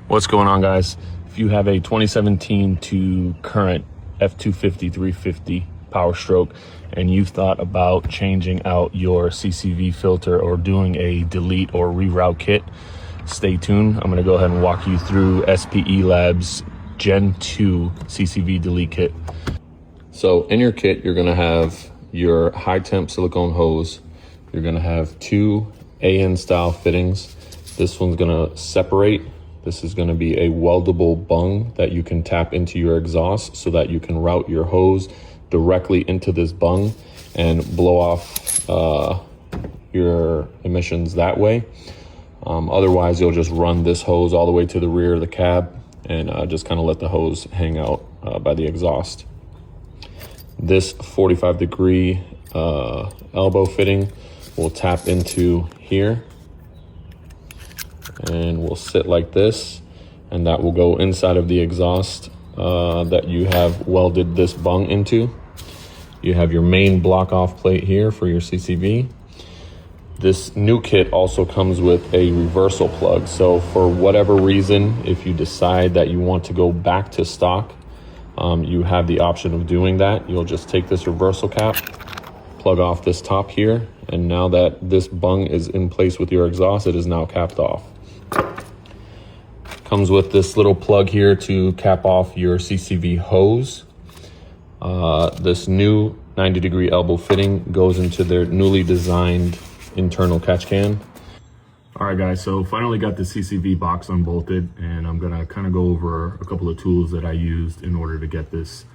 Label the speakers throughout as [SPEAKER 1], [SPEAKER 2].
[SPEAKER 1] What's going on, guys? If you have a 2017 to current F250 350 Powerstroke and you've thought about changing out your CCV filter or doing a delete or reroute kit, stay tuned. I'm going to go ahead and walk you through SPELAB's Gen-2 CCV delete kit. So in your kit, you're going to have your high temp silicone hose. You're going to have two AN style fittings. This one's going to separate. This is going to be a weldable bung that you can tap into your exhaust so that you can route your hose directly into this bung and blow off your emissions that way. Otherwise, you'll just run this hose all the way to the rear of the cab and just kind of let the hose hang out by the exhaust. This 45-degree elbow fitting will tap into here and will sit like this, and that will go inside of the exhaust that you have welded this bung into. You have your main block off plate here for your CCV. This new kit also comes with a reversal plug. So for whatever reason, if you decide that you want to go back to stock, you have the option of doing that. You'll just take this reversal cap, plug off this top here, and now that this bung is in place with your exhaust, it is now capped off. Comes with this little plug here to cap off your CCV hose. This new 90-degree elbow fitting goes into their newly designed internal catch can. All right, guys, so finally got the CCV box unbolted, and I'm gonna kind of go over a couple of tools that I used in order to get this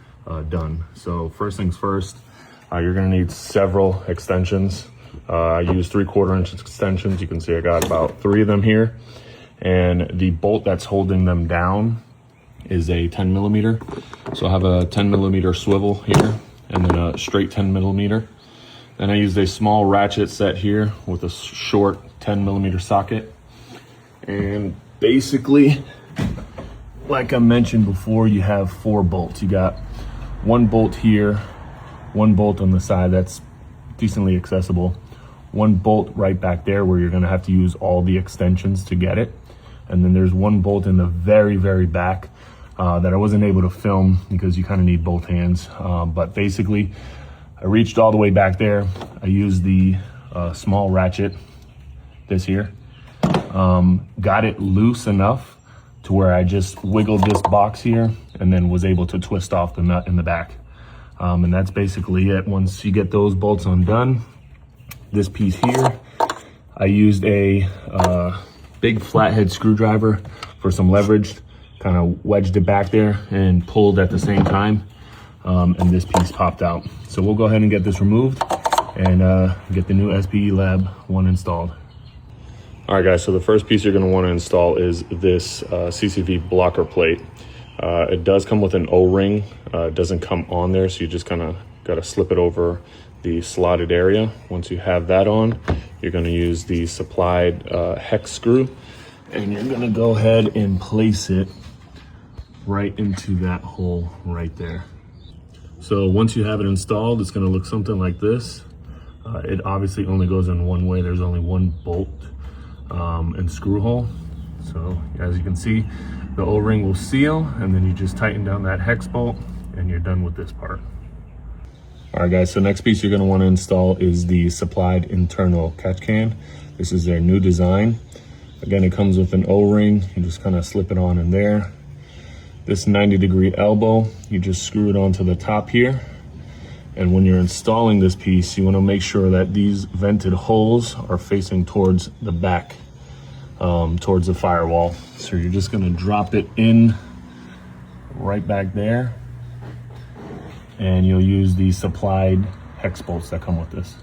[SPEAKER 1] done. So first things first, you're gonna need several extensions. I used 3/4 inch extensions. You can see I got about 3 of them here. And the bolt that's holding them down is a 10mm. So I have a 10mm swivel here and then a straight 10mm. Then I used a small ratchet set here with a short 10mm socket. And basically, like I mentioned before, you have 4 bolts. You got 1 bolt here, 1 bolt on the side that's decently accessible, 1 bolt right back there where you're gonna have to use all the extensions to get it. And then there's 1 bolt in the very, very back that I wasn't able to film because you kind of need both hands. But basically, I reached all the way back there. I used the small ratchet, this here. Got it loose enough to where I just wiggled this box here and then was able to twist off the nut in the back. And that's basically it. Once you get those bolts undone, this piece here, I used a big flathead screwdriver for some leverage, kind of wedged it back there and pulled at the same time, and this piece popped out. So we'll go ahead and get this removed and get the new SPELAB one installed. All right, guys, so the first piece you're going to want to install is this CCV blocker plate. It does come with an O-ring. It doesn't come on there, so you just kind of got to slip it over the slotted area. Once you have that on, you're going to use the supplied hex screw, and you're going to go ahead and place it right into that hole right there. So once you have it installed, it's going to look something like this. It obviously only goes in one way. There's only 1 bolt and screw hole. So as you can see, the O-ring will seal, and then you just tighten down that hex bolt and you're done with this part. All right, guys, so next piece you're gonna wanna install is the supplied internal catch can. This is their new design. Again, it comes with an O-ring. You just kind of slip it on in there. This 90-degree elbow, you just screw it onto the top here. And when you're installing this piece, you wanna make sure that these vented holes are facing towards the back, towards the firewall. So you're just gonna drop it in right back there, and you'll use the supplied hex bolts that come with this.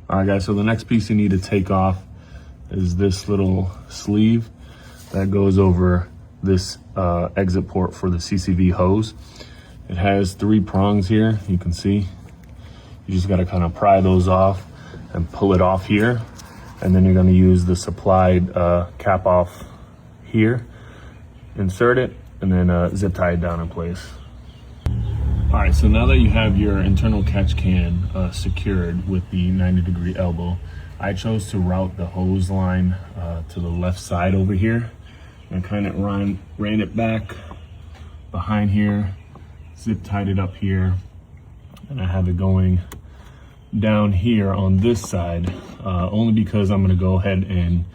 [SPEAKER 1] All right, guys, so the next piece you need to take off is this little sleeve that goes over this exit port for the CCV hose. It has 3 prongs here, you can see. You just gotta kind of pry those off and pull it off here. And then you're gonna use the supplied cap off here, insert it, and then zip tie it down in place. All right, so now that you have your internal catch can secured with the 90-degree elbow, I chose to route the hose line to the left side over here I kind of ran it back behind here, zip tied it up here, and I have it going down here on this side, only because I'm gonna go ahead and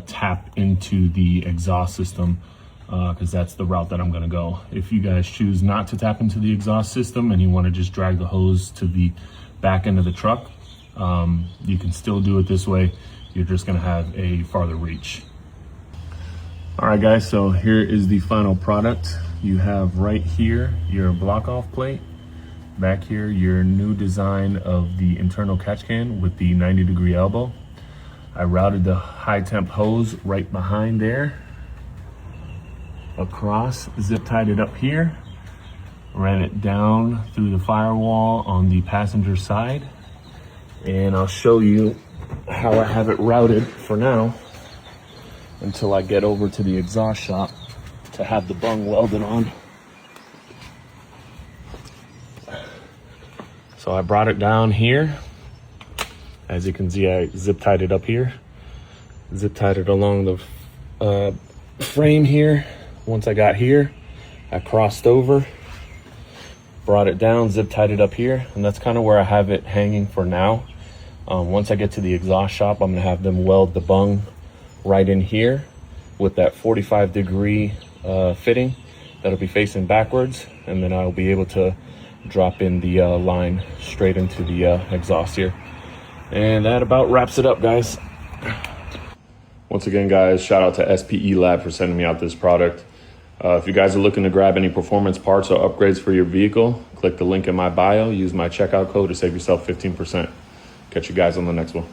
[SPEAKER 1] tap into the exhaust system, because that's the route that I'm gonna go. If you guys choose not to tap into the exhaust system and you wanna just drag the hose to the back end of the truck, you can still do it this way. You're just gonna have a farther reach. All right guys, so here is the final product. You have right here your block off plate, back here your new design of the internal catch can with the 90-degree elbow. I routed the high temp hose right behind there, across, zip tied it up here, ran it down through the firewall on the passenger side, and I'll show you how I have it routed for now until I get over to the exhaust shop to have the bung welded on. So I brought it down here. As you can see, I zip tied it up here, zip tied it along the frame here. Once I got here, I crossed over, brought it down, zip tied it up here, and that's kind of where I have it hanging for now. Once I get to the exhaust shop, I'm gonna have them weld the bung right in here with that 45-degree fitting that'll be facing backwards, and then I'll be able to drop in the line straight into the exhaust here. And that about wraps it up, guys. Once again, guys, shout out to SPELAB for sending me out this product. If you guys are looking to grab any performance parts or upgrades for your vehicle, click the link in my bio, use my checkout code to save yourself 15%. Catch you guys on the next one.